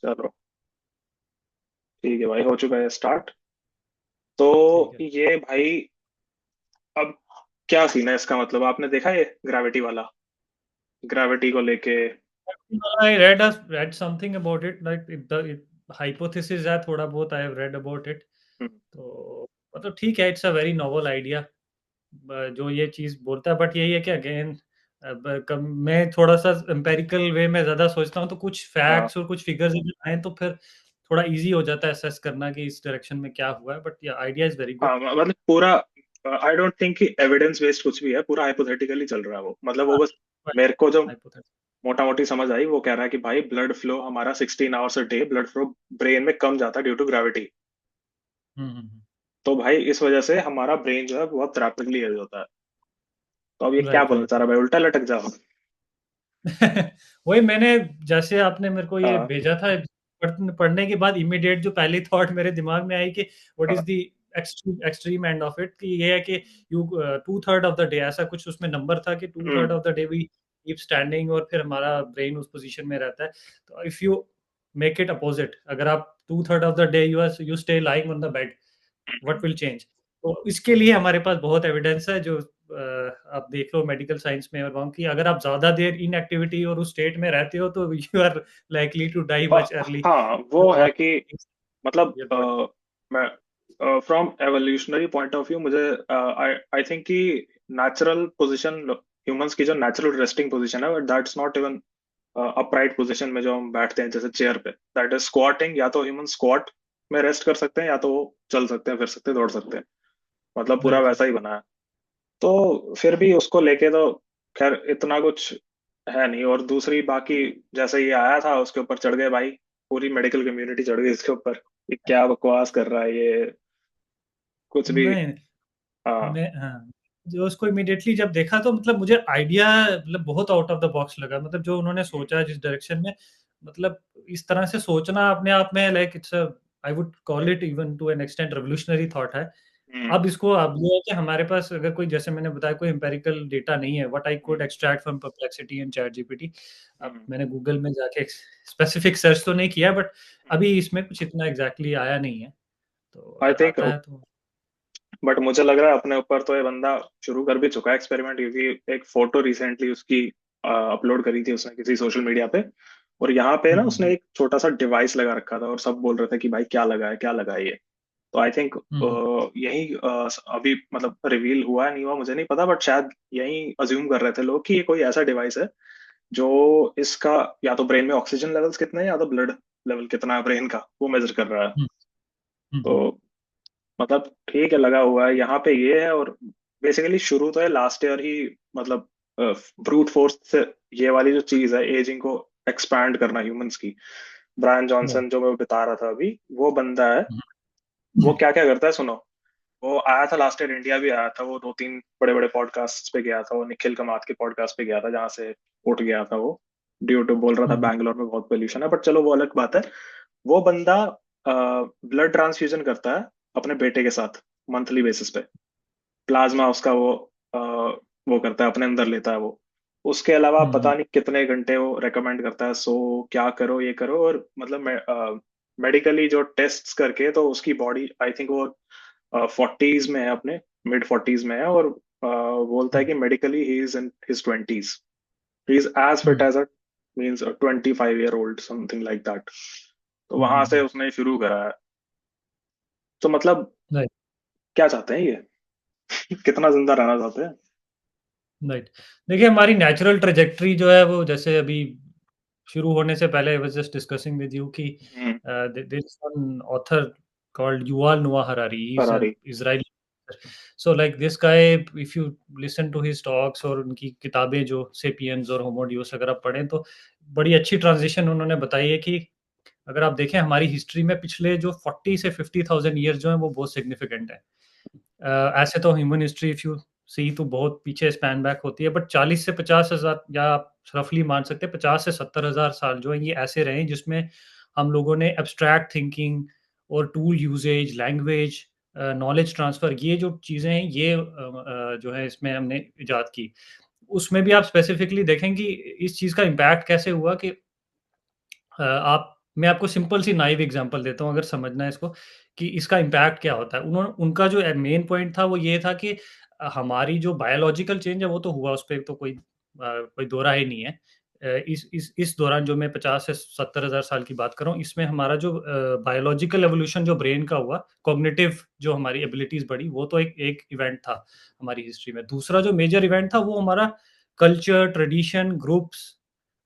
चलो ठीक है भाई, हो चुका है स्टार्ट। तो ठीक है। ये भाई, अब क्या सीन है इसका? मतलब आपने देखा ये ग्रेविटी वाला, ग्रेविटी को लेके? I read something about it, like it hypothesis है थोड़ा बहुत, I have read about it। हम्म, तो मतलब ठीक है, it's a very novel idea जो ये चीज बोलता है, बट यही है कि अगेन मैं थोड़ा सा एम्पेरिकल वे में ज्यादा सोचता हूँ, तो कुछ हाँ फैक्ट्स और कुछ फिगर्स अगर आए तो फिर थोड़ा इजी हो जाता है असेस करना कि इस डायरेक्शन में क्या हुआ है, बट या आइडिया इज वेरी गुड। हाँ, मतलब पूरा आई डोंट थिंक कि एविडेंस बेस्ड कुछ भी है, पूरा हाइपोथेटिकली चल रहा है वो। मतलब वो बस मेरे को जो हाइपोथेटिकल। मोटा मोटी समझ आई, वो कह रहा है कि भाई ब्लड फ्लो हमारा 16 hours a day blood flow brain में कम जाता है ड्यू टू ग्रेविटी। तो भाई इस वजह से हमारा ब्रेन जो है बहुत रैपिडली एज होता है। तो अब ये क्या राइट बोलना राइट चाह रहा है भाई? उल्टा लटक जाओ। वही मैंने, जैसे आपने मेरे को ये हाँ भेजा था, पढ़ने के बाद इमीडिएट जो पहली थॉट मेरे दिमाग में आई कि व्हाट हाँ। Is the extreme end of it, कि ये है कि यू 2/3 ऑफ द डे, ऐसा कुछ उसमें नंबर था कि 2/3 हम्म। Of the day we keep standing, और फिर हमारा ब्रेन उस पोजीशन में रहता है। तो if you make it opposite, अगर आप 2/3 of the day you stay lying on the bed, what will change? तो इसके लिए हमारे पास बहुत एविडेंस है, जो आप देख लो मेडिकल साइंस में और वहाँ की, अगर आप ज्यादा देर इनएक्टिविटी और उस स्टेट में रहते हो तो you are likely to die much early. हाँ वो है कि मतलब योर बॉडी। मैं from evolutionary point of view, मुझे आई आई थिंक कि नेचुरल पोजीशन, ह्यूमंस की जो नेचुरल रेस्टिंग पोजीशन है, that's not even upright position में जो हम बैठते हैं जैसे चेयर पे, दैट इज स्क्वाटिंग। या तो ह्यूमन स्क्वाट में रेस्ट कर सकते हैं, या तो वो चल सकते हैं, फिर सकते हैं, दौड़ सकते हैं। मतलब पूरा राइट वैसा राइट। ही बना है। तो फिर भी उसको लेके तो खैर इतना कुछ है नहीं। और दूसरी बाकी, जैसे ये आया था उसके ऊपर चढ़ गए भाई, पूरी मेडिकल कम्युनिटी चढ़ गई इसके ऊपर। ये क्या बकवास कर रहा है ये, कुछ भी। नहीं, हाँ। मैं हाँ, जो उसको इमीडिएटली जब देखा तो मतलब मुझे आइडिया मतलब बहुत आउट ऑफ द बॉक्स लगा, मतलब जो उन्होंने सोचा है जिस डायरेक्शन में, मतलब इस तरह से सोचना अपने आप में, like it's I would call it even to an extent revolutionary thought है। हम्म अब इसको, अब ये है कि हमारे पास अगर कोई, जैसे मैंने बताया, कोई एम्पेरिकल डेटा नहीं है, what I could hmm extract from perplexity and chat GPT. अब हम्म मैंने गूगल में जाके स्पेसिफिक सर्च तो नहीं किया, बट हम्म। अभी इसमें कुछ इतना एग्जैक्टली exactly आया नहीं है, तो आई अगर थिंक, आता है तो। बट मुझे लग रहा है अपने ऊपर तो ये बंदा शुरू कर भी चुका है एक्सपेरिमेंट, क्योंकि एक फोटो रिसेंटली उसकी अपलोड करी थी उसने किसी सोशल मीडिया पे। और यहाँ पे ना हम्म उसने एक छोटा सा डिवाइस लगा रखा था, और सब बोल रहे थे कि भाई क्या लगा है, क्या लगा है ये। तो आई थिंक हम्म यही अभी मतलब रिवील हुआ है नहीं हुआ मुझे नहीं पता, बट शायद यही अज्यूम कर रहे थे लोग कि ये कोई ऐसा डिवाइस है जो इसका या तो ब्रेन में ऑक्सीजन लेवल्स कितने हैं, या तो ब्लड लेवल कितना है ब्रेन का, वो मेजर कर रहा है। हम्म तो हम्म मतलब ठीक है, लगा हुआ है यहाँ पे ये है। और बेसिकली शुरू तो है लास्ट ईयर ही, मतलब ब्रूट फोर्स से ये वाली जो चीज है, एजिंग को एक्सपैंड करना ह्यूमंस की। Bryan Johnson right. जो मैं बता रहा था अभी, वो बंदा है। वो हम्म क्या क्या करता है सुनो। वो आया था लास्ट ईयर, इंडिया भी आया था। वो दो तीन बड़े बड़े पॉडकास्ट पे गया था। वो निखिल कमात के पॉडकास्ट पे गया था, जहाँ से उठ गया था वो। ड्यू टू बोल रहा था हम्म बैंगलोर में बहुत पोल्यूशन है, बट चलो वो अलग बात है। वो बंदा ब्लड ट्रांसफ्यूजन करता है अपने बेटे के साथ मंथली बेसिस पे। प्लाज्मा उसका अ, वो करता है, अपने अंदर लेता है वो। उसके अलावा हम्म पता नहीं कितने घंटे वो रेकमेंड करता है, सो क्या करो ये करो। और मतलब मेडिकली जो टेस्ट्स करके, तो उसकी बॉडी आई थिंक वो 40s में है, अपने मिड 40s में है। और बोलता है हम्म कि medically he is in his 20s, he is as fit hmm as a means 25 year old, something like that. तो वहां से हम्म उसने शुरू करा है। तो मतलब राइट क्या चाहते हैं ये? कितना जिंदा रहना चाहते हैं? राइट। देखिए, हमारी नेचुरल ट्रेजेक्ट्री जो है वो, जैसे अभी शुरू होने से पहले I was just discussing with you कि हम्म। There is one author called Yuval Noah Harari, he is an फरारी। Israeli. So like this guy, if you listen to his talks और उनकी किताबें जो सेपियंस और होमो ड्यूस अगर आप पढ़ें, तो बड़ी अच्छी ट्रांजिशन उन्होंने बताई है कि अगर आप देखें हमारी हिस्ट्री में पिछले जो 40 से 50,000 ईयर्स जो हैं वो बहुत सिग्निफिकेंट है। ऐसे तो human history if you see तो बहुत पीछे स्पैन बैक होती है, बट 40 से 50,000, या आप रफली मान सकते हैं 50 से 70,000 साल जो है ये ऐसे रहे जिसमें हम लोगों ने एब्स्ट्रैक्ट थिंकिंग और tool uses, language, knowledge transfer, ये जो चीज़ें हैं ये जो है इसमें हमने इजाद की। उसमें भी आप स्पेसिफिकली देखें कि इस चीज़ का इम्पैक्ट कैसे हुआ कि आप मैं आपको सिंपल सी नाइव एग्जांपल देता हूँ अगर समझना है इसको कि इसका इम्पैक्ट क्या होता है। उन्होंने उनका जो मेन पॉइंट था वो ये था कि हमारी जो बायोलॉजिकल चेंज है वो तो हुआ, उस पे तो कोई दो राय नहीं है। इस दौरान जो मैं 50 से 70,000 साल की बात कर रहा हूँ, इसमें हमारा जो बायोलॉजिकल एवोल्यूशन जो ब्रेन का हुआ, कॉग्निटिव जो हमारी एबिलिटीज बढ़ी, वो तो एक एक इवेंट था हमारी हिस्ट्री में। दूसरा जो मेजर इवेंट था वो हमारा कल्चर, ट्रेडिशन, ग्रुप्स,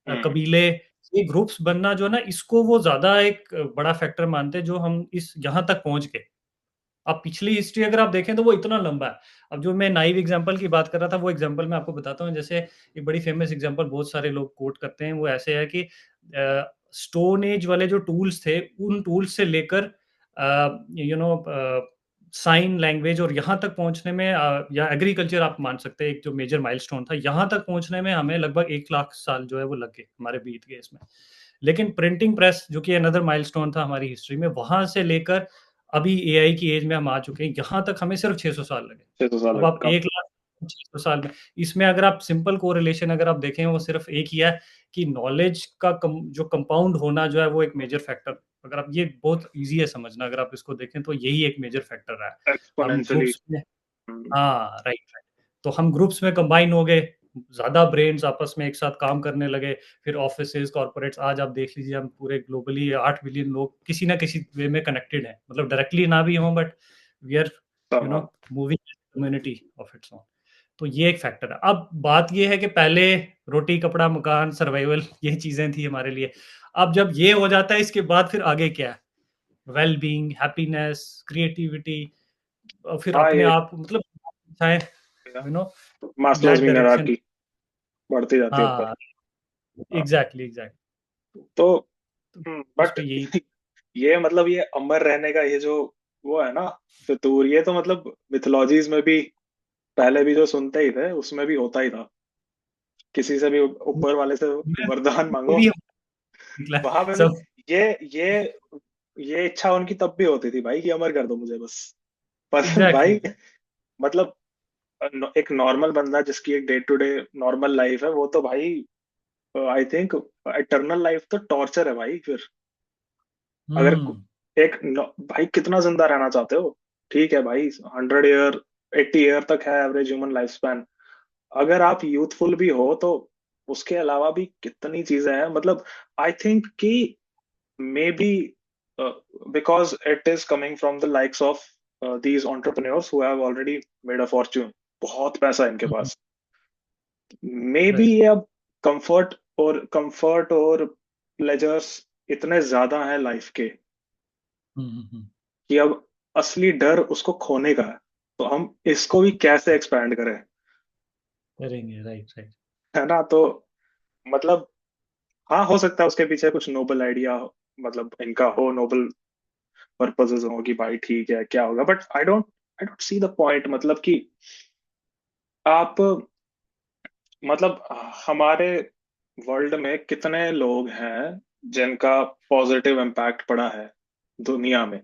हम्म। कबीले, ये ग्रुप्स बनना जो है ना, इसको वो ज्यादा एक बड़ा फैक्टर मानते हैं जो हम इस यहाँ तक पहुंच गए। अब पिछली हिस्ट्री अगर आप देखें तो वो इतना लंबा है। अब जो मैं नाइव एग्जांपल की बात कर रहा था, वो एग्जांपल मैं आपको बताता हूँ। जैसे एक बड़ी फेमस एग्जांपल बहुत सारे लोग कोट करते हैं, वो ऐसे है कि स्टोन एज वाले जो टूल्स थे, उन टूल्स से लेकर यू नो साइन लैंग्वेज और यहाँ तक पहुंचने में, या एग्रीकल्चर आप मान सकते हैं एक जो मेजर माइलस्टोन था, यहाँ तक पहुंचने में हमें लगभग 1 लाख साल जो है वो लग गए, हमारे बीत गए इसमें। लेकिन प्रिंटिंग प्रेस जो कि अनदर माइलस्टोन था हमारी हिस्ट्री में, वहां से लेकर अभी एआई की एज में हम आ चुके हैं, यहाँ तक हमें सिर्फ 600 साल लगे। 600 साल अब आप कम। 1 लाख 600 साल में, इसमें अगर आप सिंपल कोरिलेशन अगर आप देखें, वो सिर्फ एक ही है कि नॉलेज का जो कंपाउंड होना जो है वो एक मेजर फैक्टर, अगर आप, ये बहुत इजी है समझना, अगर आप इसको देखें तो यही एक मेजर फैक्टर रहा है। हम एक्सपोनेंशियली। ग्रुप्स में, हाँ राइट राइट, तो हम ग्रुप्स में कंबाइन हो गए, ज्यादा ब्रेन्स आपस में एक साथ काम करने लगे। फिर ऑफिसेज, कॉर्पोरेट्स, आज आप देख लीजिए, हम पूरे ग्लोबली 8 बिलियन लोग किसी ना किसी वे में कनेक्टेड हैं, मतलब डायरेक्टली ना भी हों, but we are moving community of its own. तो ये एक फैक्टर है। अब बात ये है कि पहले रोटी कपड़ा मकान सर्वाइवल ये चीजें थी हमारे लिए। अब जब ये हो जाता है, इसके बाद फिर आगे क्या है? वेल बीइंग, हैप्पीनेस, क्रिएटिविटी, और फिर हाँ अपने ये आप मतलब चाहे यू नो मास्लोज दैट की डायरेक्शन। हायरार्की बढ़ती जाती है ऊपर। हाँ, हाँ, एग्जैक्टली एग्जैक्टली। तो तो इस बट पे यही। ये मतलब ये अमर रहने का ये जो वो है ना फितूर, ये तो मतलब मिथोलॉजीज में भी पहले भी जो सुनते ही थे उसमें भी होता ही था। किसी से भी ऊपर वाले से मैं वरदान मांगो, मेरी निकला वहां पे भी सब। ये ये ये इच्छा उनकी तब भी होती थी भाई कि अमर कर दो मुझे बस। पर एग्जैक्टली। भाई मतलब एक नॉर्मल बंदा जिसकी एक day to day normal life है, वो तो भाई आई थिंक इटर्नल लाइफ तो टॉर्चर है भाई फिर। अगर हम्म। भाई कितना जिंदा रहना चाहते हो? ठीक है भाई, 100 ईयर, 80 ईयर तक है एवरेज ह्यूमन लाइफ स्पैन। अगर आप यूथफुल भी हो तो उसके अलावा भी कितनी चीजें हैं मतलब। आई थिंक कि may be because it is coming from the likes of these entrepreneurs who have already made a fortune, बहुत पैसा है इनके पास। May be right. ये अब कंफर्ट और प्लेजर्स इतने ज्यादा हैं लाइफ के हम्म। कि अब असली डर उसको खोने का है। तो हम इसको भी कैसे एक्सपैंड करें? करेंगे, राइट राइट। है ना? तो मतलब हाँ, हो सकता है उसके पीछे कुछ नोबल आइडिया, मतलब इनका हो नोबल पर्पसेस हो कि भाई ठीक है क्या होगा, but I don't see the point. मतलब कि आप मतलब हमारे वर्ल्ड में कितने लोग हैं जिनका पॉजिटिव इम्पैक्ट पड़ा है दुनिया में?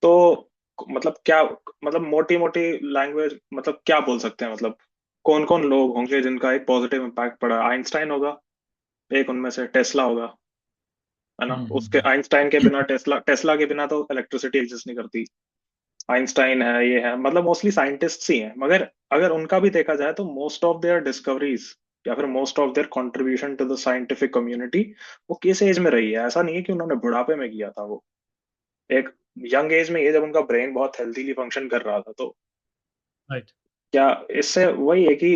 तो मतलब क्या, मतलब मोटी मोटी लैंग्वेज मतलब क्या बोल सकते हैं? मतलब कौन कौन लोग होंगे जिनका एक पॉजिटिव इम्पैक्ट पड़ा? आइंस्टाइन होगा एक उनमें से, टेस्ला होगा, है ना? उसके हम्म। आइंस्टाइन के बिना, टेस्ला टेस्ला के बिना तो इलेक्ट्रिसिटी एग्जिस्ट नहीं करती। आइंस्टाइन है, ये है, मतलब मोस्टली साइंटिस्ट्स ही हैं। मगर अगर उनका भी देखा जाए तो मोस्ट ऑफ देयर डिस्कवरीज या फिर most of their contribution to the scientific community वो किस एज में रही है? ऐसा नहीं है कि उन्होंने बुढ़ापे में किया था। वो एक यंग एज में, ये जब उनका ब्रेन बहुत हेल्थीली फंक्शन कर रहा था। तो राइट। क्या इससे वही है कि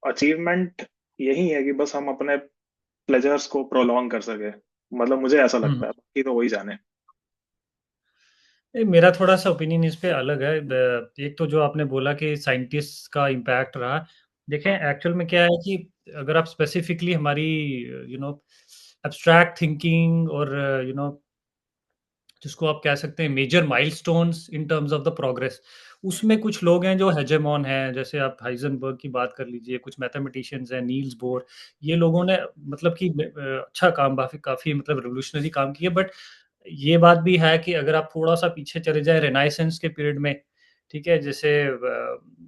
अचीवमेंट यही है कि बस हम अपने प्लेजर्स को प्रोलॉन्ग कर सके? मतलब मुझे ऐसा लगता है, बाकी तो वही जाने। मेरा थोड़ा सा ओपिनियन इस पे अलग है। एक तो जो आपने बोला कि साइंटिस्ट का इम्पैक्ट रहा, देखें एक्चुअल में क्या है कि अगर आप स्पेसिफिकली हमारी यू नो एब्स्ट्रैक्ट थिंकिंग और जिसको आप कह सकते हैं major milestones in terms of the progress, उसमें कुछ लोग हैं जो हेजेमॉन हैं, जैसे आप हाइजनबर्ग की बात कर लीजिए, कुछ मैथमेटिशियंस हैं, नील्स बोर, ये लोगों ने मतलब कि अच्छा काम, काफी काफी मतलब रिवोल्यूशनरी काम किया। बट ये बात भी है कि अगर आप थोड़ा सा पीछे चले जाए रेनाइसेंस के पीरियड में, ठीक है, जैसे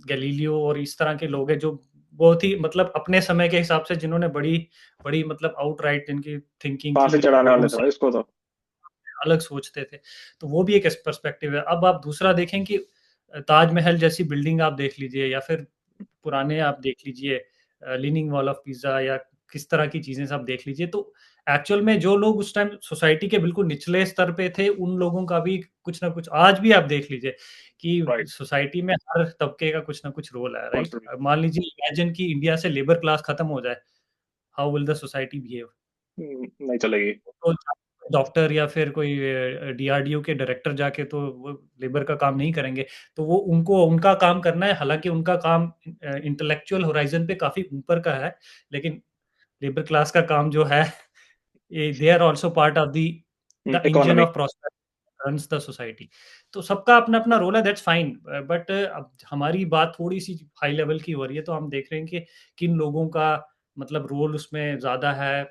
गैलीलियो और इस तरह के लोग हैं जो बहुत ही मतलब अपने समय के हिसाब से, जिन्होंने बड़ी बड़ी मतलब आउटराइट जिनकी थिंकिंग फांसी थी चढ़ाने लोगों वाले थे से, भाई इसको तो। अलग सोचते थे। तो वो भी एक पर्सपेक्टिव है। अब आप दूसरा देखें कि ताजमहल जैसी बिल्डिंग आप देख लीजिए, या फिर पुराने आप देख लीजिए लीनिंग वॉल ऑफ पिज़ा, या किस तरह की चीज़ें सब देख लीजिए, तो एक्चुअल में जो लोग उस टाइम सोसाइटी के बिल्कुल निचले स्तर पे थे, उन लोगों का भी कुछ ना कुछ आज भी आप देख लीजिए कि राइट। सोसाइटी में हर तबके का कुछ ना कुछ रोल है, राइट? मान लीजिए इमेजिन कि इंडिया से लेबर क्लास खत्म हो जाए, how will the society behave? नहीं चलेगी। तो डॉक्टर या फिर कोई डीआरडीओ के डायरेक्टर जाके तो वो लेबर का काम नहीं करेंगे। तो वो उनको उनका काम करना है, हालाँकि उनका काम इंटेलेक्चुअल होराइज़न पे काफ़ी ऊपर का है, लेकिन लेबर क्लास का काम जो है, they are also part of the engine economy. Of prosperity runs the society. तो सबका अपना-अपना रोल है, दैट्स फाइन। बट अब हमारी बात थोड़ी-सी हाई लेवल की हो रही है, तो हम देख रहे हैं कि किन लोगों का मतलब रोल उसमें ज़्यादा है,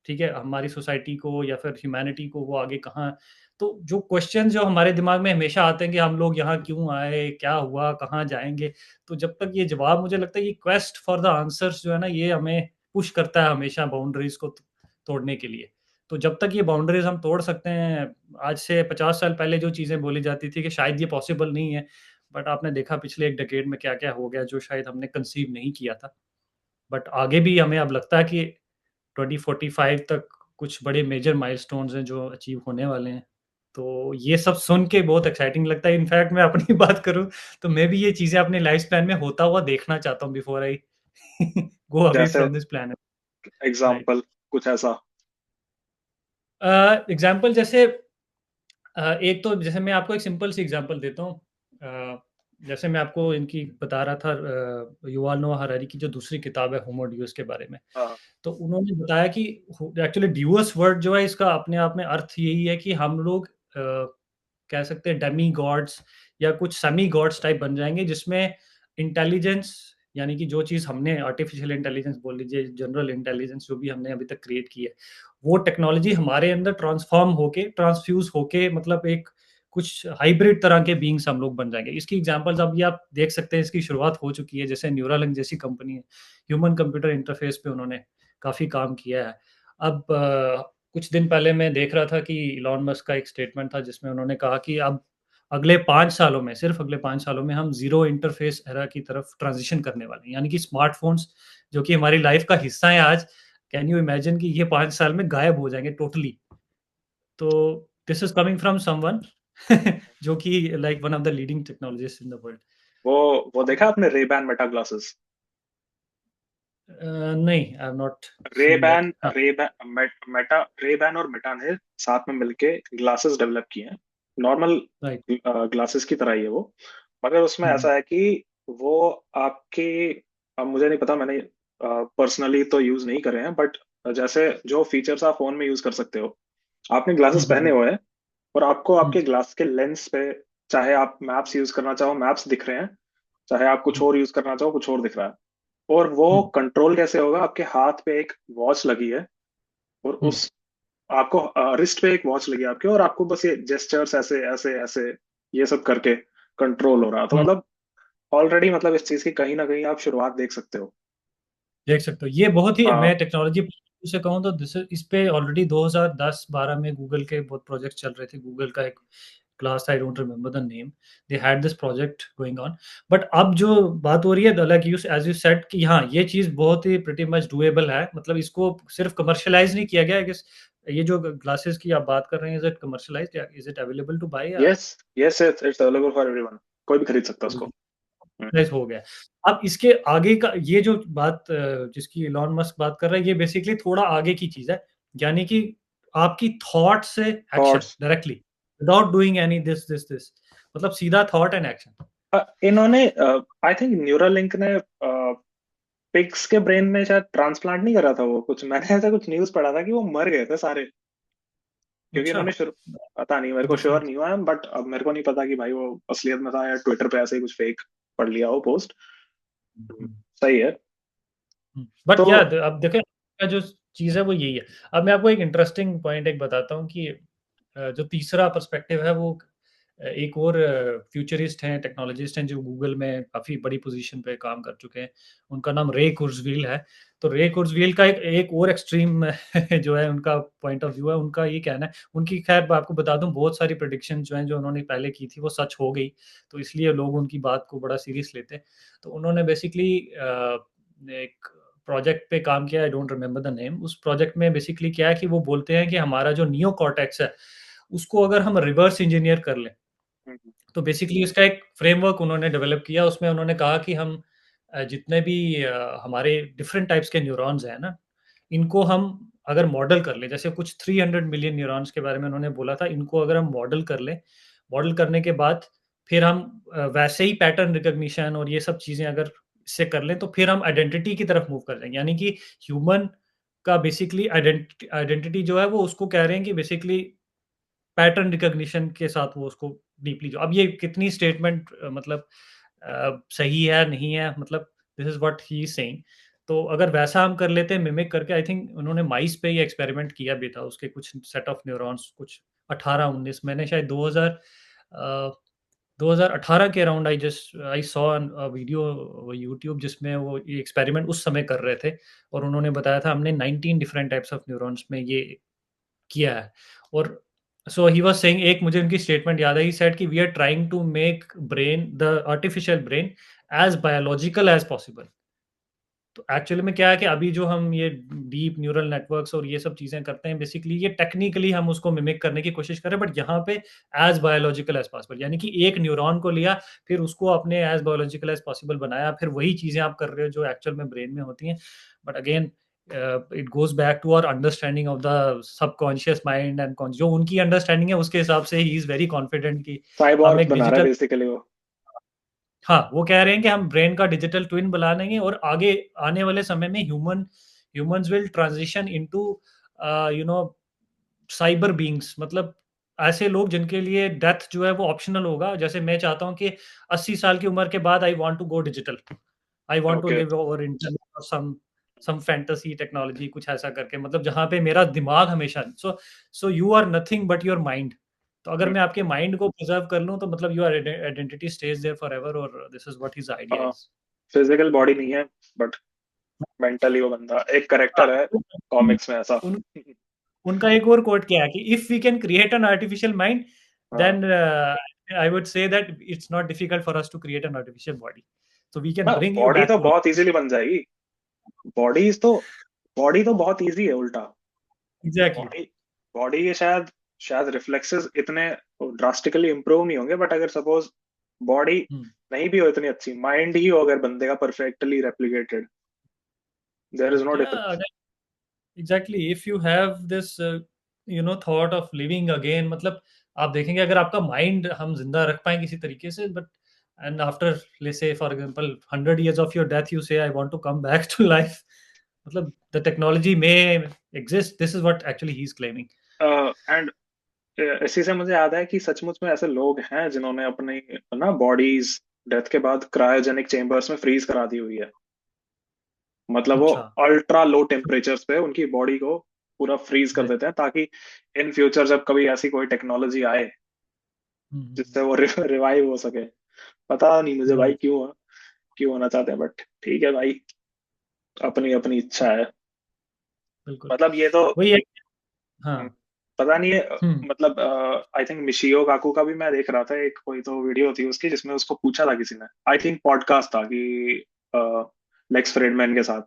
ठीक है? हमारी सोसाइटी को या फिर ह्यूमैनिटी को वो आगे कहाँ, तो जो क्वेश्चन जो हमारे दिमाग में हमेशा आते हैं कि हम लोग यहाँ क्यों आए? क्या हुआ? कहाँ जाएँगे? तो जब तक ये जवाब, मुझे लगता है ये क्वेस्ट फॉर द आंसर्स जो है ना, ये हमें पुश करता है हमेशा बाउंड्रीज़ को तोड़ने के लिए। तो जब तक ये बाउंड्रीज़ हम तोड़ सकते हैं, आज से 50 साल पहले जो चीज़ें बोली जाती थी कि शायद ये पॉसिबल नहीं है, बट आपने देखा पिछले 1 डेकेड में क्या-क्या हो गया जो शायद हमने कंसीव नहीं किया था। बट आगे भी हमें अब लगता है कि 2045 तक कुछ बड़े मेजर माइलस्टोन्स हैं जो अचीव होने वाले हैं। तो ये सब सुन के बहुत एक्साइटिंग लगता है। इनफैक्ट मैं अपनी बात करूँ तो मैं भी ये चीज़ें अपने लाइफ स्पैन में होता हुआ देखना चाहता हूँ बिफोर आई गो अवे जैसे from this planet. Right. Example कुछ ऐसा। एग्ज़ाम्पल जैसे एक तो जैसे मैं आपको एक सिंपल सी एग्ज़ाम्पल देता हूँ। जैसे मैं आपको इनकी बता रहा था युval नोआ हरारी की जो दूसरी किताब है होमो ड्यूस के बारे में। हाँ। तो उन्होंने बताया कि एक्चुअली ड्यूअस वर्ड जो है इसका अपने आप में अर्थ यही है कि हम लोग कह सकते हैं डेमी गॉड्स या कुछ सेमी गॉड्स टाइप बन जाएँगे, जिसमें इंटेलिजेंस, यानी कि जो चीज़ हमने आर्टिफिशियल इंटेलिजेंस बोल लीजिए, जनरल इंटेलिजेंस जो भी हमने अभी तक क्रिएट की है, वो टेक्नोलॉजी हमारे अंदर ट्रांसफ़ॉर्म होके, ट्रांसफ्यूज़ होके, मतलब एक कुछ हाइब्रिड तरह के बीइंग्स हम लोग बन जाएँगे। इसकी एग्ज़ाम्पल्स अभी आप देख सकते हैं, इसकी शुरुआत हो चुकी है, जैसे न्यूरालिंक जैसी कंपनी है, ह्यूमन कंप्यूटर इंटरफ़ेस पे उन्होंने काफ़ी काम किया है। अब कुछ दिन पहले मैं देख रहा था कि इलॉन मस्क का एक स्टेटमेंट था जिसमें उन्होंने कहा कि अब अगले 5 सालों में, सिर्फ़ अगले 5 सालों में हम ज़ीरो इंटरफ़ेस एरा की तरफ ट्रांज़िशन करने वाले हैं। यानी कि स्मार्टफ़ोन्स जो कि हमारी लाइफ़ का हिस्सा है आज, कैन यू इमेजिन कि ये 5 साल में गायब हो जाएँगे टोटली। तो this is coming from someone जो कि like one of the leading technologist in the world. वो वो देखा आपने रेबैन मेटा ग्लासेस? नहीं, I have not seen that. Ray-Ban हाँ। रेबैन मेटा, रेबैन और मेटा ने साथ में मिलके ग्लासेस डेवलप किए हैं। Normal right. ग्लासेस की तरह ही है वो, मगर उसमें हुँ, हुँ। ऐसा है कि वो आपके, अब मुझे नहीं पता, मैंने पर्सनली तो यूज नहीं करे हैं, बट जैसे जो फीचर्स आप फोन में यूज कर सकते हो, आपने हुँ, ग्लासेस हुँ, पहने हुँ। हुए हैं और आपको हुँ, आपके ग्लास के लेंस पे, चाहे आप मैप्स यूज करना चाहो मैप्स दिख रहे हैं, चाहे आप कुछ हुँ, और यूज करना चाहो कुछ और दिख रहा है। और वो हुँ, कंट्रोल कैसे होगा? आपके हाथ पे एक वॉच लगी है, और हुँ, उस आपको रिस्ट पे एक वॉच लगी है आपके, और आपको बस ये जेस्चर्स ऐसे ऐसे ऐसे ये सब करके कंट्रोल हो रहा है। तो हुँ। मतलब ऑलरेडी, मतलब इस चीज की कहीं ना कहीं आप शुरुआत देख सकते हो। देख सकते हो। ये बहुत ही, हाँ। मैं टेक्नोलॉजी से कहूँ तो दिस इस पे ऑलरेडी 2010-12 में गूगल के बहुत प्रोजेक्ट चल रहे थे। गूगल का एक क्लास था, I don't remember the name. They had this project going on. But अब जो बात हो रही है, like you as you said कि हाँ, ये चीज़ बहुत ही प्रीटी मच डूएबल है। मतलब इसको सिर्फ कमर्शियलाइज़ नहीं किया गया है। ये जो ग्लासेस की आप बात कर रहे हैं, इज़ इट कमर्शियलाइज्ड या is it available to buy, या yes, yes, it's available for everyone, कोई भी खरीद सकता है उसको। हम्म। राइज़ हो गया। अब इसके आगे का ये जो बात जिसकी इलॉन मस्क बात कर रहा है, ये बेसिकली थोड़ा आगे की चीज़ है। यानी कि आपकी थॉट से action thoughts. Directly, without doing any this, मतलब सीधा थॉट एंड एक्शन। इन्होंने, आई थिंक न्यूरालिंक ने पिग्स के ब्रेन में शायद ट्रांसप्लांट नहीं करा था वो कुछ, मैंने ऐसा कुछ न्यूज पढ़ा था कि वो मर गए थे सारे, क्योंकि अच्छा, इन्होंने शुरू, पता नहीं, मेरे को मुझे श्योर नहीं। नहीं हुआ है, बट अब मेरे को नहीं पता कि भाई वो असलियत में था या ट्विटर पे ऐसे ही कुछ फेक पढ़ लिया हो पोस्ट। हुँ, सही है। बट तो या अब देखें, का जो चीज़ है वो यही है। अब मैं आपको एक इंटरेस्टिंग पॉइंट एक बताता हूँ कि जो तीसरा पर्सपेक्टिव है वो एक और फ्यूचरिस्ट हैं, टेक्नोलॉजिस्ट हैं जो गूगल में काफ़ी बड़ी पोज़ीशन पे काम कर चुके हैं। उनका नाम रे कुर्ज़वील है। तो रे कुर्ज़वील का एक एक और एक्सट्रीम जो है उनका पॉइंट ऑफ व्यू है, उनका ये कहना है उनकी ख़ैर मैं आपको बता दूँ बहुत सारी प्रेडिक्शन जो हैं, जो उन्होंने पहले की थी वो सच हो गई, तो इसलिए लोग उनकी बात को बड़ा सीरियस लेते हैं। तो उन्होंने बेसिकली एक प्रोजेक्ट पे काम किया, I don't remember the name. उस प्रोजेक्ट में बेसिकली क्या है कि वो बोलते हैं कि हमारा जो नियो कॉर्टेक्स है, उसको अगर हम रिवर्स इंजीनियर कर लें, हम्म, तो बेसिकली इसका एक फ्रेमवर्क उन्होंने डेवलप किया। उसमें उन्होंने कहा कि हम जितने भी हमारे डिफरेंट टाइप्स के न्यूरॉन्स हैं ना, इनको हम अगर मॉडल कर लें, जैसे कुछ 300 मिलियन न्यूरॉन्स के बारे में उन्होंने बोला था, इनको अगर हम मॉडल कर लें, मॉडल करने के बाद फिर हम वैसे ही पैटर्न रिकॉग्निशन और ये सब चीज़ें अगर इससे कर लें, तो फिर हम आइडेंटिटी की तरफ मूव कर जाएँगे। यानी कि ह्यूमन का बेसिकली आइडेंटिटी जो है वो उसको कह रहे हैं कि बेसिकली पैटर्न रिकॉग्निशन के साथ वो उसको डीपली जो अब ये कितनी स्टेटमेंट मतलब सही है, नहीं है, मतलब this is what he is saying. तो अगर वैसा हम कर लेते हैं मिमिक करके, आई थिंक उन्होंने माइस पे ये एक्सपेरिमेंट किया भी था, उसके कुछ सेट ऑफ न्यूरॉन्स कुछ 18-19 मैंने शायद 2018 के around I saw a video YouTube जिसमें वो ये एक्सपेरिमेंट उस समय कर रहे थे और उन्होंने बताया था हमने 19 डिफरेंट टाइप्स ऑफ न्यूरॉन्स में ये किया है। और सो ही वाज़ सेइंग, एक मुझे उनकी स्टेटमेंट याद है, ही सेड कि we are trying to make brain the artificial brain as biological as possible. तो एक्चुअली में क्या है कि अभी जो हम ये डीप न्यूरल नेटवर्क्स और ये सब चीज़ें करते हैं, बेसिकली ये टेक्निकली हम उसको मिमिक करने की कोशिश कर रहे हैं, बट यहाँ पे एज़ बायोलॉजिकल एज़ पॉसिबल, यानी कि एक न्यूरॉन को लिया, फिर उसको आपने एज़ बायोलॉजिकल एज़ पॉसिबल बनाया, फिर वही चीज़ें आप कर रहे हो जो एक्चुअल में ब्रेन में होती हैं। But again it goes back to our understanding of the subconscious mind and con जो उनकी अंडरस्टैंडिंग है, उसके हिसाब से ही इज़ वेरी कॉन्फिडेंट कि हम साइबॉर्ग एक बना रहा है डिजिटल बेसिकली वो। हाँ, वो कह रहे हैं कि हम ब्रेन का डिजिटल ट्विन बना लेंगे और आगे आने वाले समय में humans will transition into you know cyber beings, मतलब ऐसे लोग जिनके लिए डेथ जो है वो ऑप्शनल होगा। जैसे मैं चाहता हूँ कि 80 साल की उम्र के बाद I want to go digital. I want to okay. Live over internet और सम फैंटेसी टेक्नोलॉजी कुछ ऐसा करके, मतलब जहाँ पे मेरा दिमाग हमेशा so you are nothing but your mind. तो अगर मैं आपके माइंड को प्रिजर्व कर लूँ तो मतलब your identity stays there forever और this is what his idea is. Physical body नहीं है, बट मेंटली वो बंदा एक हाँ, करेक्टर है उन कॉमिक्स में ऐसा। उन उनका एक और कोट क्या है कि if we can create an artificial mind हाँ then I would say that it's not difficult for us to create an artificial body. So we can हाँ, ब्रिंग यू बॉडी बैक तो टू बहुत इजीली बन जाएगी। बॉडीज तो body तो बहुत इजी है उल्टा। एग्जैक्टली। बॉडी बॉडी के शायद शायद रिफ्लेक्सेस इतने ड्रास्टिकली इम्प्रूव नहीं होंगे, बट अगर सपोज बॉडी नहीं भी हो इतनी अच्छी, माइंड ही हो अगर बंदे का perfectly replicated, there is no या difference. Exactly if you have this thought of living again, मतलब आप देखेंगे अगर आपका माइंड हम जिंदा रख पाए किसी तरीके से, बट एंड आफ्टर ले say for example 100 years of your death you say I want to come back to life, मतलब the technology may exist, this is what actually he is claiming. And इसी से मुझे याद है कि सचमुच में ऐसे लोग हैं जिन्होंने अपनी ना बॉडीज डेथ के बाद क्रायोजेनिक चेम्बर्स में फ्रीज करा दी हुई है। मतलब वो अच्छा। अल्ट्रा लो टेम्परेचर्स पे उनकी बॉडी को पूरा फ्रीज कर राइट। देते हैं, ताकि इन फ्यूचर जब कभी ऐसी कोई टेक्नोलॉजी आए जिससे वो रिवाइव हो सके। पता नहीं मुझे भाई राइट। क्यों होना चाहते हैं, बट ठीक है भाई, अपनी अपनी इच्छा है। बिल्कुल। मतलब ये तो वही है। हम्म, हाँ। पता नहीं है। हम्म। मतलब आई थिंक मिशियो काकू का भी मैं देख रहा था, एक कोई तो वीडियो थी उसकी जिसमें उसको पूछा था किसी ने, आई थिंक पॉडकास्ट था कि लेक्स फ्रेडमैन के साथ,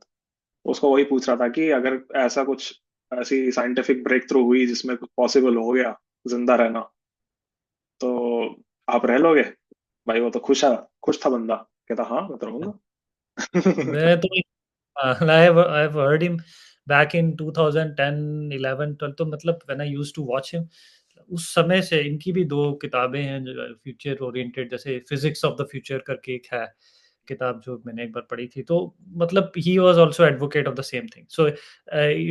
उसको वही पूछ रहा था कि अगर ऐसा कुछ ऐसी साइंटिफिक ब्रेक थ्रू हुई जिसमें पॉसिबल हो गया जिंदा रहना, तो आप रह लोगे? भाई वो तो खुश था बंदा, कहता हाँ मैं तो रहूंगा। मैं तो I've heard him back in 2010, 11, 12, तो मतलब when I used to watch him, उस समय से इनकी भी 2 किताबें हैं जो फ्यूचर ओरिएंटेड, जैसे फिजिक्स ऑफ द फ्यूचर करके एक है किताब जो मैंने एक बार पढ़ी थी। तो मतलब he was also advocate of the same thing. So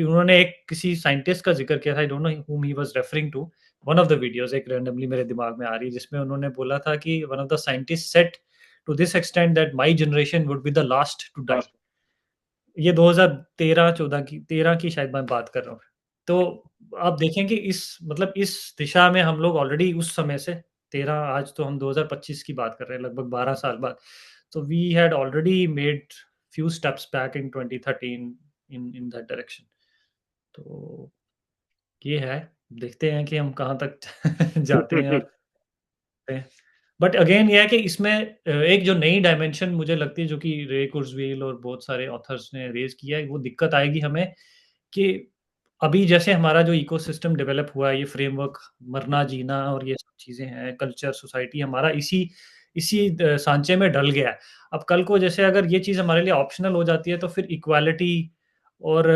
उन्होंने एक किसी साइंटिस्ट का ज़िक्र किया था, I don't know whom he was referring to. One of the videos एक रैंडमली मेरे दिमाग में आ रही है जिसमें उन्होंने बोला था कि one of the scientist said to this extent that my generation would be the last to die. बस। ये 2013-14 की 13 की शायद मैं बात कर रहा हूँ। तो आप देखें कि इस दिशा में हम लोग ऑलरेडी उस समय से 2013, आज तो हम 2025 की बात कर रहे हैं, लगभग 12 साल बाद। तो we had already made few steps back in 2013 in that direction. तो ये है, देखते हैं कि हम कहाँ तक जाते हैं और हैं। बट अगेन ये है कि इसमें एक जो नई डायमेंशन मुझे लगती है, जो कि रे कुर्ज़वेल और बहुत सारे ऑथर्स ने रेज़ किया है, वो दिक्कत आएगी हमें कि अभी जैसे हमारा जो इकोसिस्टम डेवलप हुआ है, ये फ्रेमवर्क, मरना-जीना और ये सब चीज़ें हैं, कल्चर, सोसाइटी हमारा इसी इसी साँचे में ढल गया है। अब कल को जैसे अगर ये चीज़ हमारे लिए ऑप्शनल हो जाती है, तो फिर इक्वालिटी और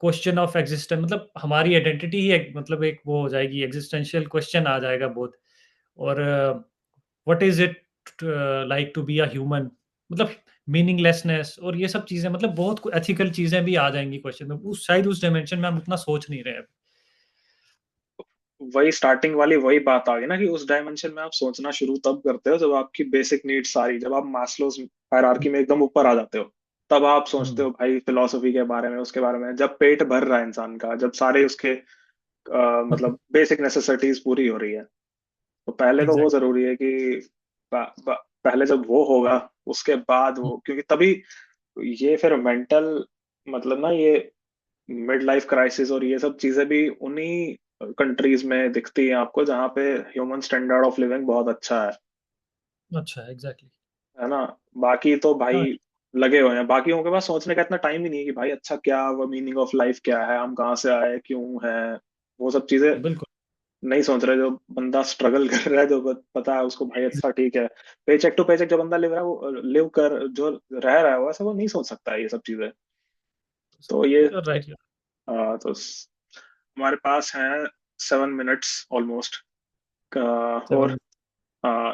क्वेश्चन ऑफ एक्जिस्टेंस, मतलब हमारी आइडेंटिटी ही एक, मतलब एक वो हो जाएगी, एग्जिस्टेंशियल क्वेश्चन आ जाएगा बहुत। और what is it like to be a human, मतलब मीनिंगलेसनेस और ये सब चीज़ें, मतलब बहुत एथिकल चीज़ें भी आ जाएँगी क्वेश्चन में। उस शायद उस डायमेंशन में हम उतना सोच नहीं रहे हैं अभी। वही स्टार्टिंग वाली वही बात आ गई ना कि उस डायमेंशन में आप सोचना शुरू तब करते हो जब आपकी बेसिक नीड्स सारी, जब आप मास्लोज हायरार्की में एकदम ऊपर आ जाते हो, तब आप सोचते हुँ, हो भाई फिलोसफी के बारे में, उसके बारे में। जब पेट भर रहा है इंसान का, जब सारे उसके मतलब बेसिक नेसेसिटीज पूरी हो रही है, तो पहले तो वो एग्ज़ैक्टली। जरूरी है कि पहले जब वो होगा, उसके बाद हुँ, वो, क्योंकि तभी ये फिर मेंटल, मतलब ना ये मिड लाइफ क्राइसिस और ये सब चीजें भी उन्हीं कंट्रीज में दिखती हैं आपको जहाँ पे ह्यूमन स्टैंडर्ड ऑफ लिविंग बहुत अच्छा अच्छा, एग्ज़ैक्टली। है ना। बाकी तो हाँ, भाई लगे हुए हैं, बाकियों के पास सोचने का इतना टाइम ही नहीं है कि भाई अच्छा क्या वो मीनिंग ऑफ लाइफ क्या है, हम कहाँ से आए, क्यों है, वो सब चीजें बिल्कुल। नहीं सोच रहे। जो बंदा स्ट्रगल कर रहा है, जो पता है उसको भाई अच्छा ठीक है, पेचेक टू पेचेक जो बंदा लिव रहा है, वो लिव कर जो रह रहा है, वैसे वो नहीं सोच सकता है ये सब चीजें। तो ये यू आर राइट। तो हमारे पास है 7 मिनट्स ऑलमोस्ट, और 7। आ,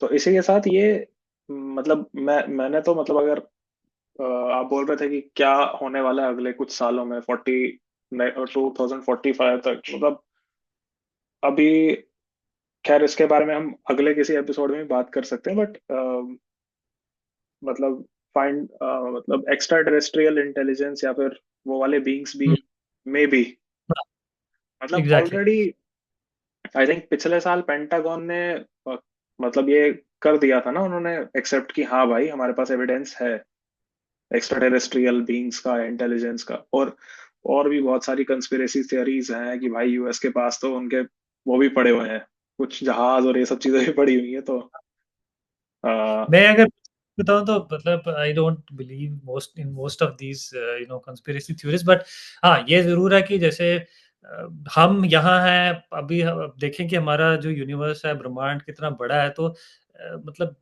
तो इसी के साथ ये, मतलब मैंने तो मतलब अगर आप बोल रहे थे कि क्या होने वाला है अगले कुछ सालों में, 2045 तक, मतलब अभी, खैर इसके बारे में हम अगले किसी एपिसोड में भी बात कर सकते हैं, बट मतलब फाइंड मतलब एक्स्ट्रा टेरेस्ट्रियल इंटेलिजेंस या फिर वो वाले बीइंग्स भी हुँ, मे बी, हाँ, मतलब एग्ज़ैक्टली। ऑलरेडी आई थिंक पिछले साल पेंटागन ने अ, मतलब ये कर दिया था ना, उन्होंने एक्सेप्ट कि हाँ भाई हमारे पास एविडेंस है एक्स्ट्रा टेरेस्ट्रियल बीइंग्स का, इंटेलिजेंस का। और भी बहुत सारी कंस्पिरेसी थियरीज हैं कि भाई यूएस के पास तो उनके वो भी पड़े हुए हैं, कुछ जहाज और ये सब चीजें भी पड़ी हुई है। तो आ, मैं अगर बताऊँ तो मतलब I don't believe most of these conspiracy theories, but हाँ, ये ज़रूर है कि जैसे हम यहाँ हैं, अभी अब देखें कि हमारा जो यूनिवर्स है, ब्रह्मांड कितना बड़ा है, तो मतलब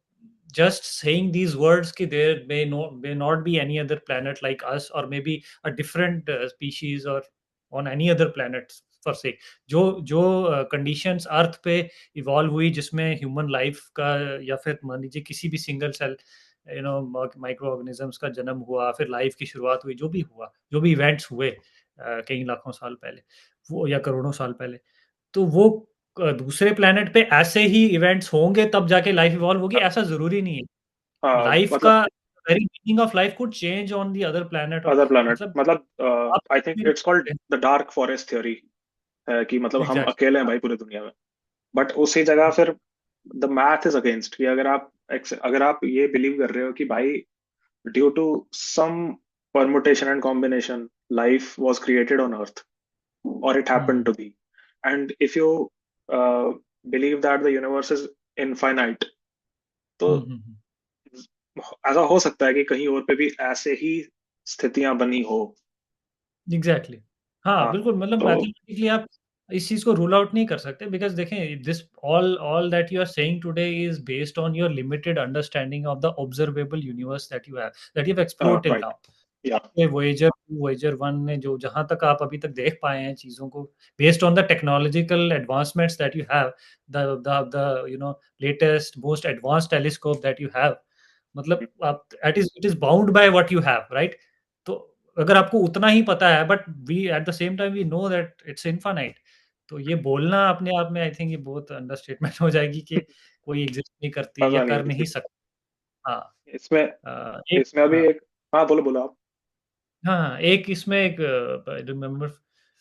जस्ट सेइंग दीज़ वर्ड्स कि there may not be any other planet like us, और may be a different species और on any other planet for sake, जो जो कंडीशंस अर्थ पे इवॉल्व हुई, जिसमें ह्यूमन लाइफ का, या फिर मान लीजिए किसी भी सिंगल सेल माइक्रो ऑर्गेनिजम्स का जन्म हुआ, फिर लाइफ की शुरुआत हुई, जो भी हुआ, जो भी इवेंट्स हुए कई लाखों साल पहले, वो या करोड़ों साल पहले, तो वो दूसरे प्लेनेट पे ऐसे ही इवेंट्स होंगे तब जाके लाइफ इवॉल्व होगी, ऐसा जरूरी नहीं है। लाइफ मतलब का very meaning of life could change on the other planet, other planet, मतलब मतलब आप I think it's called the dark forest theory, है कि मतलब हम एग्जैक्टली। अकेले हैं भाई पूरी दुनिया में। बट उसी जगह फिर द मैथ इज अगेंस्ट, कि अगर आप ये बिलीव कर रहे हो कि भाई due to some permutation and combination life was created on earth, or it happened to be, and if you uh, believe that the universe is infinite, तो ऐसा हो सकता है कि कहीं और पे भी ऐसे ही स्थितियां बनी हो। एग्जैक्टली। हाँ, हाँ बिल्कुल, मतलब तो मैथमेटिकली आप इस चीज को रूल आउट नहीं कर सकते, बिकॉज देखें, this all all that you are saying today is based on your limited understanding of the observable universe that you have explored till right, now. या ये वोएजर 2, वोएजर 1 ने जो जहाँ तक आप अभी तक देख पाए हैं चीज़ों को, based on the technological advancements that you have, the latest most advanced telescope that you have, मतलब आप it is bound by what you have, right? तो अगर आपको उतना ही पता है, but we at the same time we know that it's infinite, तो ये बोलना अपने आप में आई थिंक ये बहुत अंडरस्टेटमेंट हो जाएगी कि कोई एग्जिस्ट नहीं करती या पता नहीं कर नहीं किसी। सकती। हाँ। इसमें एक इसमें अभी हाँ। एक, हाँ बोलो बोलो आप। हाँ, एक इसमें एक I remember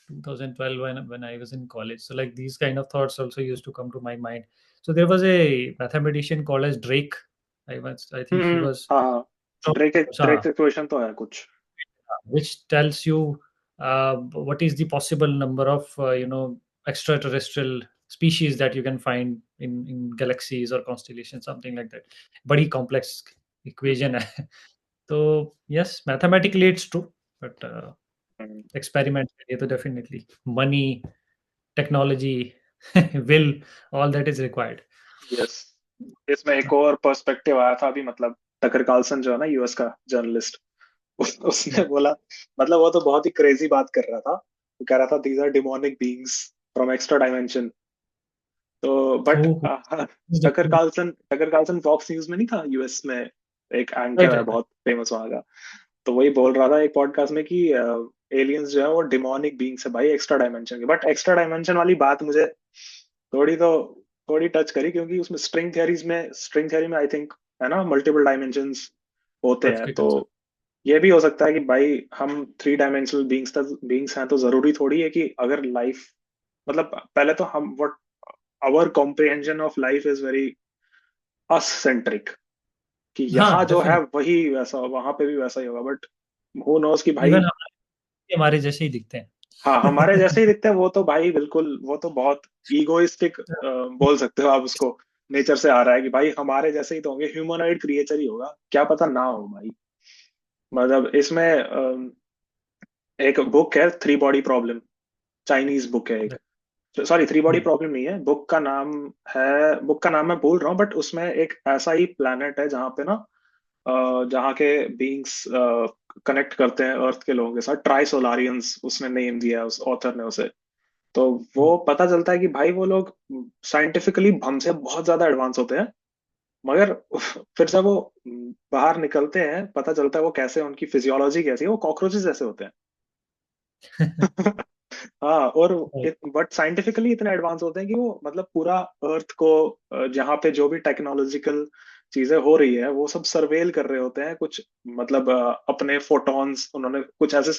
2012 when I was in college. So like these kind of thoughts also used to come to my mind. So there was a mathematician called as Drake. I think he was हाँ हाँ, from Drake equation तो है कुछ। which tells you what is the possible number of extraterrestrial species that you can find in galaxies or constellations, something like that. बड़ी complex equation है. तो yes, mathematically it's true, but experiment के लिए तो definitely money, technology, will, all that is required. Yes, इसमें एक और perspective आया था अभी, मतलब टकर कार्लसन जो है ना, यूएस का जर्नलिस्ट, उसने Yeah. बोला, मतलब वो तो बहुत ही क्रेजी बात कर रहा था। वो कह रहा था these are demonic beings from extra dimension. तो but Who Tucker Carlson Fox News में नहीं था, यूएस में एक right, एंकर है right, right. बहुत फेमस वहां का। तो वही बोल रहा था एक पॉडकास्ट में कि एलियंस जो है वो डिमोनिक बीइंग्स है भाई, एक्स्ट्रा डायमेंशन के। बट एक्स्ट्रा डायमेंशन वाली बात मुझे थोड़ी तो थोड़ी टच करी, क्योंकि उसमें स्ट्रिंग थ्योरी में आई थिंक है ना, मल्टीपल डायमेंशंस होते हैं। तो Practical sir. ये भी हो सकता है कि भाई हम थ्री डायमेंशनल बींग्स हैं, तो जरूरी थोड़ी है कि अगर लाइफ, मतलब पहले तो हम what our comprehension of life is very us centric, कि यहाँ हाँ, जो है definitely. वही वैसा, वहां पे भी वैसा ही होगा। बट हु नोस कि भाई, इवन हमारे जैसे ही दिखते हैं. हाँ हमारे जैसे ही दिखते हैं वो तो भाई बिल्कुल, वो तो बहुत ईगोइस्टिक बोल सकते हो आप उसको, नेचर से आ रहा है कि भाई हमारे जैसे ही तो होंगे, ह्यूमनॉइड क्रिएचर ही होगा, क्या पता ना हो भाई। मतलब इसमें एक बुक है three body problem, Chinese book है एक, सॉरी थ्री बॉडी हम्म, प्रॉब्लम नहीं है, बुक का नाम मैं भूल रहा हूँ, बट उसमें एक ऐसा ही प्लेनेट है जहाँ पे ना जहाँ के बीइंग्स कनेक्ट करते हैं अर्थ के लोगों के साथ, ट्राई सोलारियंस उसने नेम दिया है, उस ऑथर ने उसे। तो वो पता चलता है कि भाई वो लोग साइंटिफिकली हमसे बहुत ज्यादा एडवांस होते हैं, मगर फिर जब वो बाहर निकलते हैं पता चलता है वो कैसे, उनकी फिजियोलॉजी कैसी है, वो कॉकरोचेस जैसे होते हैं। हाँ, और right. बट साइंटिफिकली इतने एडवांस होते हैं कि वो मतलब पूरा अर्थ को जहाँ पे जो भी टेक्नोलॉजिकल चीजें हो रही है वो सब सर्वेल कर रहे होते हैं कुछ, मतलब अपने फोटॉन्स उन्होंने कुछ ऐसे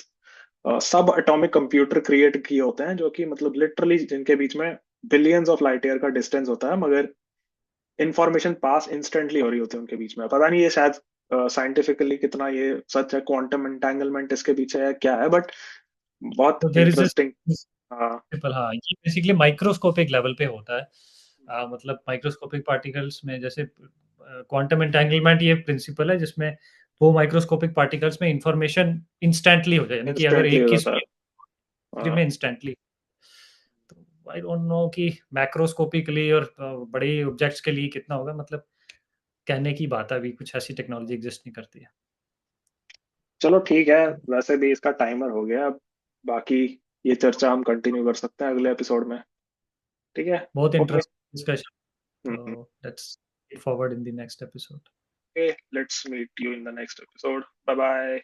सब एटॉमिक कंप्यूटर क्रिएट किए होते हैं, जो कि मतलब लिटरली जिनके बीच में बिलियंस ऑफ लाइट ईयर का डिस्टेंस होता है, मगर इंफॉर्मेशन पास इंस्टेंटली हो रही होती है उनके बीच में। पता नहीं ये शायद साइंटिफिकली कितना ये सच है, क्वांटम एंटेंगलमेंट इसके पीछे है क्या है, बट बहुत तो देयर इज इंटरेस्टिंग। हाँ। प्रिंसिपल, हाँ, ये बेसिकली माइक्रोस्कोपिक लेवल पे होता है. मतलब माइक्रोस्कोपिक पार्टिकल्स में जैसे क्वांटम एंटेंगलमेंट ये प्रिंसिपल है जिसमें वो माइक्रोस्कोपिक पार्टिकल्स में इंफॉर्मेशन इंस्टेंटली हो जाए, यानी कि अगर इंस्टेंटली एक हो की जाता है। स्पीड हाँ। में इंस्टेंटली. तो आई डोंट नो कि मैक्रोस्कोपी के लिए और बड़े ऑब्जेक्ट्स के लिए कितना होगा, मतलब कहने की बात है, अभी कुछ ऐसी टेक्नोलॉजी एग्जिस्ट नहीं करती है. चलो ठीक है, वैसे भी इसका टाइमर हो गया अब, बाकी ये चर्चा हम कंटिन्यू कर सकते हैं अगले एपिसोड में। ठीक है। बहुत ओके। Interesting discussion. तो let's forward in the next episode. Okay, let's meet you in the next episode. Bye bye.